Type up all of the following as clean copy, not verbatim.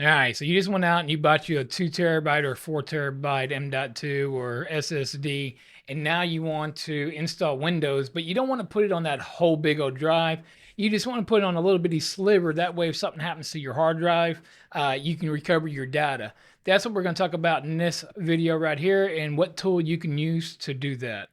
All right, so you just went out and you bought you a 2 terabyte or 4 terabyte M.2 or SSD, and now you want to install Windows, but you don't want to put it on that whole big old drive. You just want to put it on a little bitty sliver. That way, if something happens to your hard drive, you can recover your data. That's what we're going to talk about in this video right here, and what tool you can use to do that.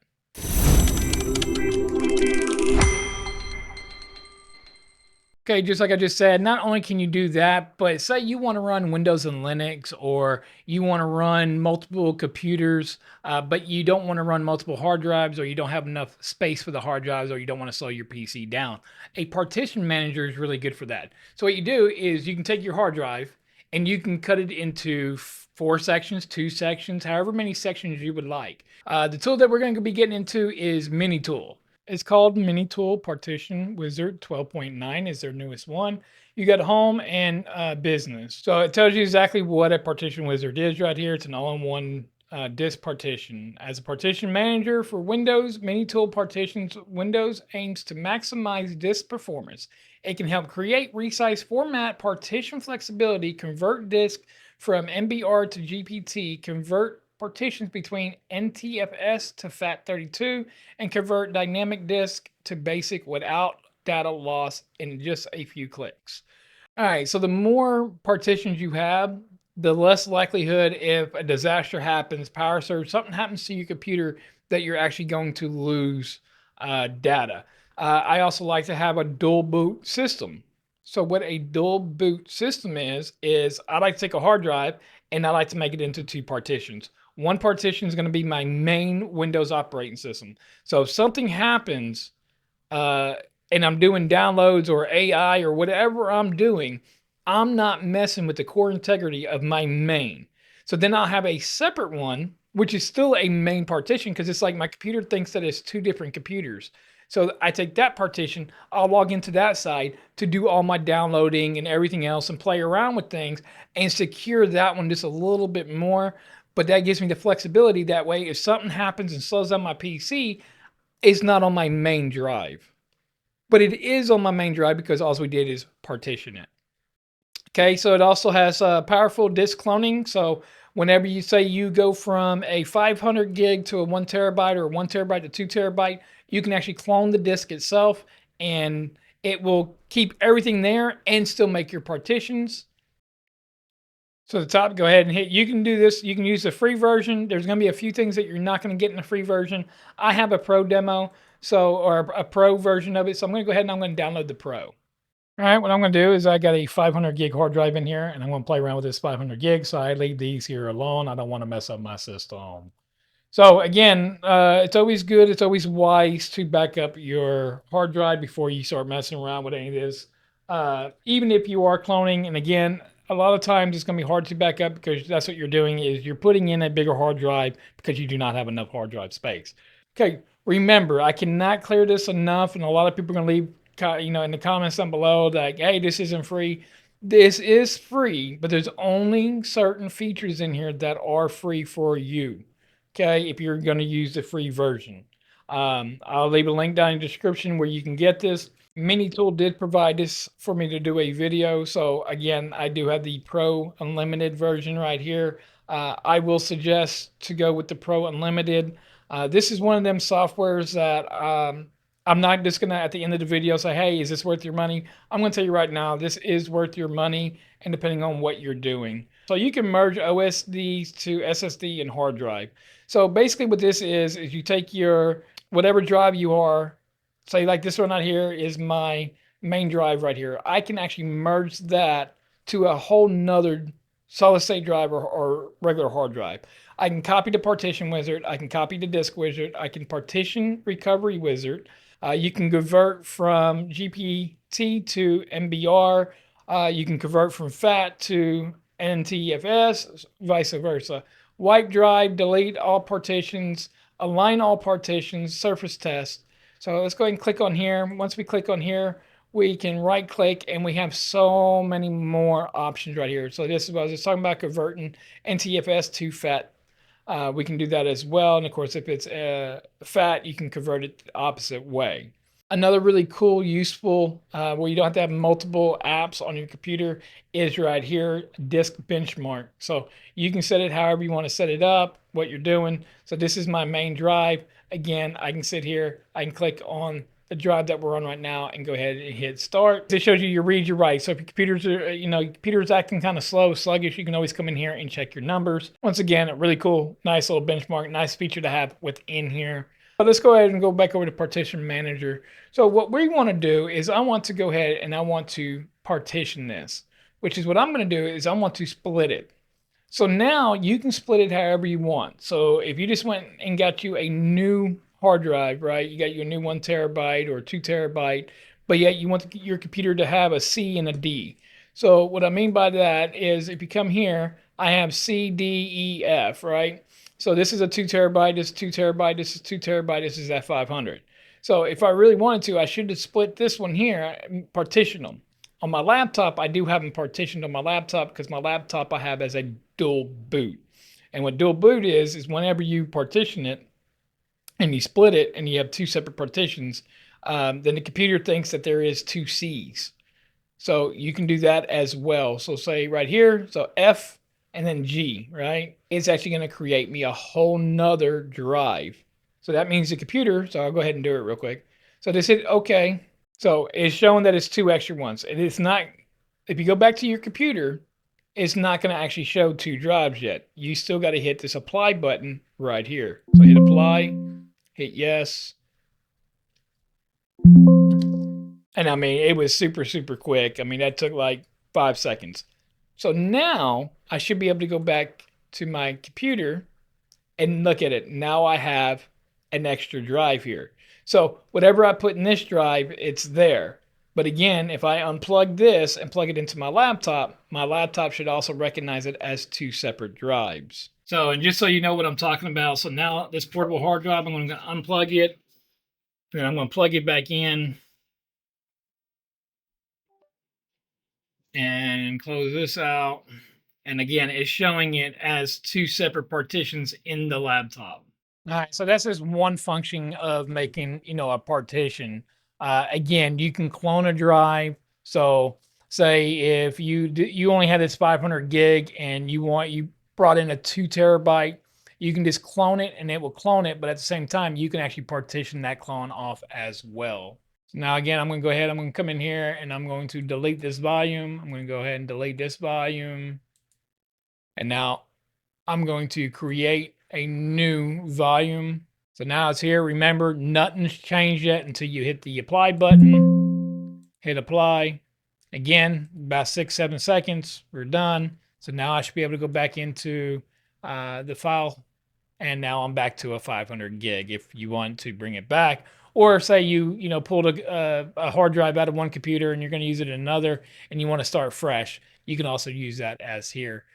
Okay, just like I just said, not only can you do that, but say you want to run Windows and Linux, or you want to run multiple computers, but you don't want to run multiple hard drives, or you don't have enough space for the hard drives, or you don't want to slow your PC down. A partition manager is really good for that. So what you do is you can take your hard drive and you can cut it into 4 sections, 2 sections, however many sections you would like. The tool that we're going to be getting into is MiniTool. It's called MiniTool Partition Wizard 12.9 is their newest one. You got home and business. So it tells you exactly what a partition wizard is right here. It's an all-in-one disk partition. As a partition manager for Windows, MiniTool Partitions Windows aims to maximize disk performance. It can help create, resize, format, partition flexibility, convert disk from MBR to GPT, convert partitions between NTFS to FAT32, and convert dynamic disk to basic without data loss in just a few clicks. All right, so the more partitions you have, the less likelihood if a disaster happens, power surge, something happens to your computer, that you're actually going to lose data. I also like to have a dual boot system. So what a dual boot system is I like to take a hard drive and I like to make it into 2 partitions. One partition is going to be my main Windows operating system. So if something happens and I'm doing downloads or AI or whatever I'm doing, I'm not messing with the core integrity of my main. So then I'll have a separate one, which is still a main partition, because it's like my computer thinks that it's 2 different computers. So I take that partition, I'll log into that side to do all my downloading and everything else and play around with things and secure that one just a little bit more. But that gives me the flexibility. That way, if something happens and slows down my PC, it's not on my main drive. But it is on my main drive because all we did is partition it. Okay, so it also has powerful disk cloning. So whenever you say you go from a 500 gig to a 1 terabyte or 1 terabyte to 2 terabyte, you can actually clone the disk itself and it will keep everything there and still make your partitions. So the top, go ahead and hit. You can do this. You can use the free version. There's going to be a few things that you're not going to get in the free version. I have a pro demo, or a pro version of it. So I'm going to go ahead and I'm going to download the pro. All right, what I'm going to do is I got a 500 gig hard drive in here, and I'm going to play around with this 500 gig. So I leave these here alone. I don't want to mess up my system. So again, it's always good. It's always wise to back up your hard drive before you start messing around with any of this. Even if you are cloning, and again, a lot of times it's going to be hard to back up because that's what you're doing is you're putting in a bigger hard drive because you do not have enough hard drive space. Okay, remember, I cannot clear this enough, and a lot of people are going to leave, in the comments down below like, hey, this isn't free. This is free, but there's only certain features in here that are free for you. Okay, if you're going to use the free version. I'll leave a link down in the description where you can get this. MiniTool did provide this for me to do a video. So again, I do have the Pro Unlimited version right here. I will suggest to go with the Pro Unlimited. This is one of them softwares that I'm not just going to, at the end of the video, say, hey, is this worth your money? I'm going to tell you right now, this is worth your money, and depending on what you're doing. So you can merge OSD to SSD and hard drive. So basically what this is you take your, whatever drive you are, say like this one right here is my main drive right here. I can actually merge that to a whole nother solid state drive or regular hard drive. I can copy the partition wizard. I can copy the disk wizard. I can partition recovery wizard. You can convert from GPT to MBR. You can convert from FAT to NTFS, vice versa. Wipe drive, delete all partitions, align all partitions, surface test. So let's go ahead and click on here. Once we click on here, we can right click and we have so many more options right here. So this is what I was just talking about, converting NTFS to FAT. We can do that as well. And of course, if it's FAT, you can convert it the opposite way. Another really cool, useful, where you don't have to have multiple apps on your computer is right here, disk benchmark. So you can set it however you want to set it up, what you're doing. So this is my main drive. Again, I can sit here, I can click on the drive that we're on right now and go ahead and hit start. This shows you your read, your write. So if your computers are, your computer's acting kind of slow, sluggish, you can always come in here and check your numbers. Once again, a really cool, nice little benchmark, nice feature to have within here. But let's go ahead and go back over to Partition Manager. So what we want to do is I want to go ahead and I want to partition this, which is what I'm going to do is I want to split it. So now you can split it however you want. So if you just went and got you a new hard drive, right? You got you a new 1 TB or 2 TB, but yet you want your computer to have a C and a D. So what I mean by that is if you come here, I have C, D, E, F, right? So this is a 2 TB, this is 2 TB, this is 2 TB, this is F500. So if I really wanted to, I should have split this one here and partition them. On my laptop, I do have them partitioned on my laptop because my laptop I have as a dual boot. And what dual boot is whenever you partition it and you split it and you have two separate partitions, then the computer thinks that there is two C's. So you can do that as well. So say right here, so F and then G, right? It's actually going to create me a whole nother drive. So that means the computer, so I'll go ahead and do it real quick. So just hit OK. So it's showing that it's two extra ones. It is not, if you go back to your computer, it's not going to actually show two drives yet. You still got to hit this apply button right here. So hit apply, hit yes. And I mean, it was super, super quick. I mean, that took like 5 seconds. So now I should be able to go back to my computer and look at it. Now I have an extra drive here. So whatever I put in this drive, it's there. But again, if I unplug this and plug it into my laptop should also recognize it as two separate drives. So, and just so you know what I'm talking about, so now this portable hard drive, I'm going to unplug it. Then I'm going to plug it back in. And close this out. And again, it's showing it as two separate partitions in the laptop. All right, so that's just one function of making, a partition. Again, you can clone a drive. So say if you only had this 500 gig and you brought in a 2 TB, you can just clone it and it will clone it. But at the same time, you can actually partition that clone off as well. Now, again, I'm going to go ahead, I'm going to come in here and I'm going to delete this volume. I'm going to go ahead and delete this volume. And now I'm going to create a new volume. So now it's here. Remember, nothing's changed yet until you hit the apply button. Hit apply. Again, about 6-7 seconds, we're done. So now I should be able to go back into the file. And now I'm back to a 500 gig if you want to bring it back. Or say you pulled a hard drive out of one computer and you're going to use it in another and you want to start fresh, you can also use that as here.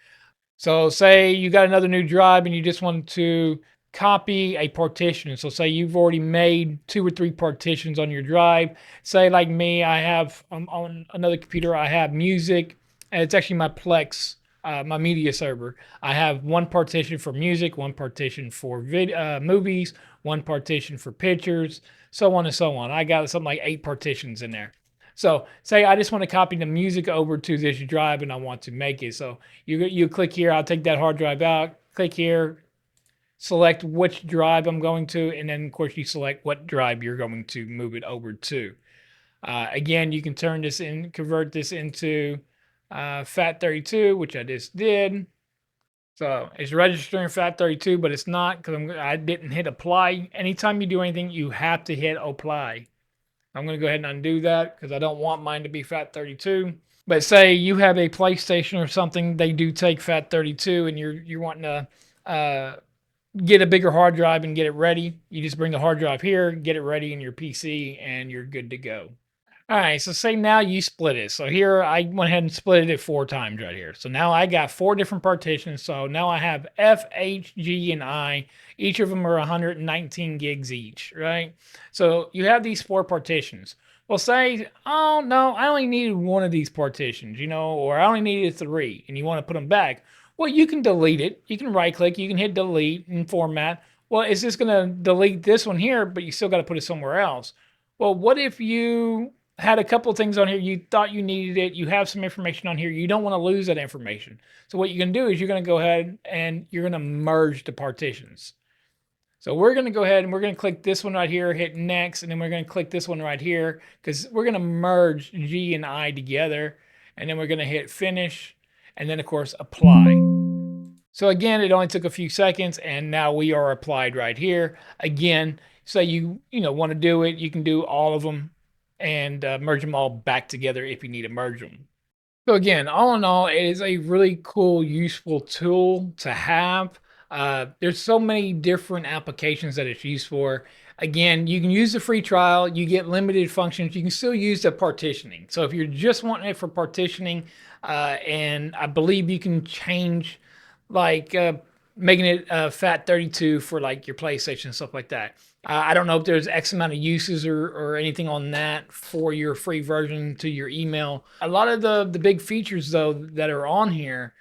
So say you got another new drive and you just want to copy a partition. So say you've already made 2 or 3 partitions on your drive. Say like me, I have on another computer, I have music, and it's actually my Plex, my media server. I have one partition for music, one partition for movies, one partition for pictures, so on and so on. I got something like 8 partitions in there. So say I just want to copy the music over to this drive and I want to make it. So you click here, I'll take that hard drive out, click here, select which drive I'm going to, and then of course you select what drive you're going to move it over to. Again, you can convert this into FAT32, which I just did. So it's registering FAT32, but it's not because I didn't hit apply. Anytime you do anything, you have to hit apply. I'm going to go ahead and undo that because I don't want mine to be FAT32. But say you have a PlayStation or something, they do take FAT32 and you're wanting to get a bigger hard drive and get it ready. You just bring the hard drive here, get it ready in your PC, and you're good to go. All right, so say now you split it. So here I went ahead and split it 4 times right here. So now I got 4 different partitions. So now I have F, H, G, and I. Each of them are 119 gigs each, right? So you have these 4 partitions. Well, say, oh no, I only needed 1 of these partitions, or I only needed 3, and you want to put them back. Well, you can delete it. You can right click, you can hit delete and format. Well, it's just going to delete this one here, but you still got to put it somewhere else. Well, what if you had a couple of things on here, you thought you needed it, you have some information on here, you don't want to lose that information. So what you're going to do is you're going to go ahead and you're going to merge the partitions. So we're going to go ahead and we're going to click this one right here, hit next, and then we're going to click this one right here because we're going to merge G and I together. And then we're going to hit finish and then of course apply. So again, it only took a few seconds and now we are applied right here. Again, say you want to do it, you can do all of them and merge them all back together if you need to merge them. So again, all in all, it is a really cool, useful tool to have. There's so many different applications that it's used for. Again, you can use the free trial, you get limited functions, you can still use the partitioning. So if you're just wanting it for partitioning, and I believe you can change like making it FAT32 for like your PlayStation and stuff like that. I don't know if there's X amount of uses or anything on that for your free version to your email. A lot of the big features though that are on here,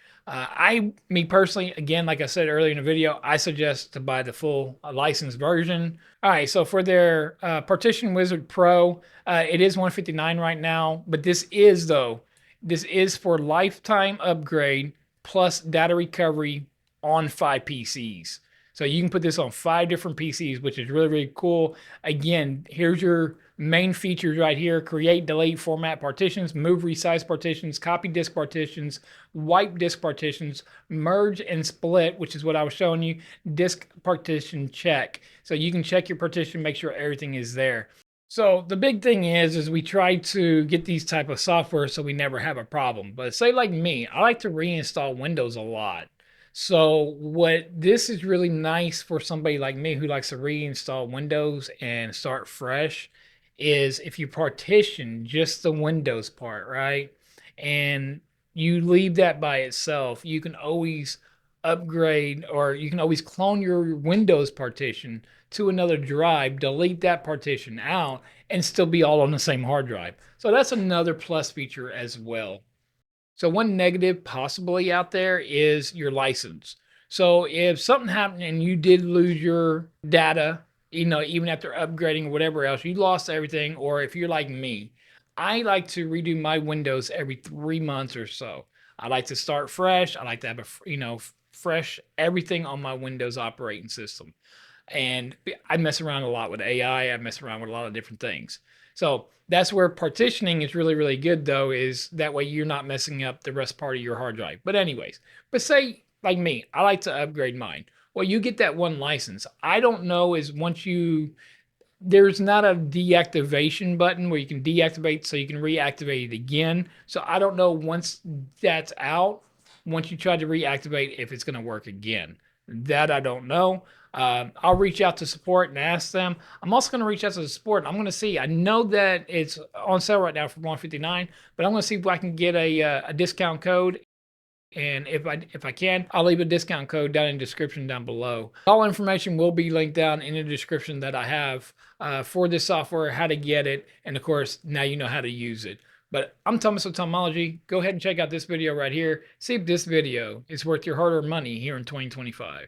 me personally, again, like I said earlier in the video, I suggest to buy the full licensed version. All right, so for their Partition Wizard Pro, it is $159 right now, but this is for lifetime upgrade plus data recovery on 5 PCs. So you can put this on 5 different PCs, which is really, really cool. Again, here's your main features right here: create, delete, format partitions, move, resize partitions, copy disk partitions, wipe disk partitions, merge and split, which is what I was showing you, disk partition check. So you can check your partition, make sure everything is there. So the big thing is we try to get these type of software so we never have a problem. But say like me, I like to reinstall Windows a lot. So what this is really nice for somebody like me who likes to reinstall Windows and start fresh is if you partition just the Windows part, right? And you leave that by itself, you can always upgrade or you can always clone your Windows partition to another drive, delete that partition out, and still be all on the same hard drive. So that's another plus feature as well. So one negative possibly out there is your license. So if something happened and you did lose your data, even after upgrading or whatever else, you lost everything, or if you're like me, I like to redo my Windows every 3 months or so. I like to start fresh. I like to have fresh everything on my Windows operating system. And I mess around a lot with AI. I mess around with a lot of different things. So that's where partitioning is really, really good though, is that way you're not messing up the rest part of your hard drive. But anyways, but say like me, I like to upgrade mine. Well, you get that one license. I don't know is there's not a deactivation button where you can deactivate so you can reactivate it again. So I don't know once that's out, once you try to reactivate, if it's going to work again. That I don't know. I'll reach out to support and ask them. I'm also going to reach out to the support. I'm going to see. I know that it's on sale right now for $159, but I'm going to see if I can get a discount code. And if I can, I'll leave a discount code down in the description down below. All information will be linked down in the description that I have for this software, how to get it, and of course, now you know how to use it. But I'm Thomas of Tomology. Go ahead and check out this video right here. See if this video is worth your hard-earned money here in 2025.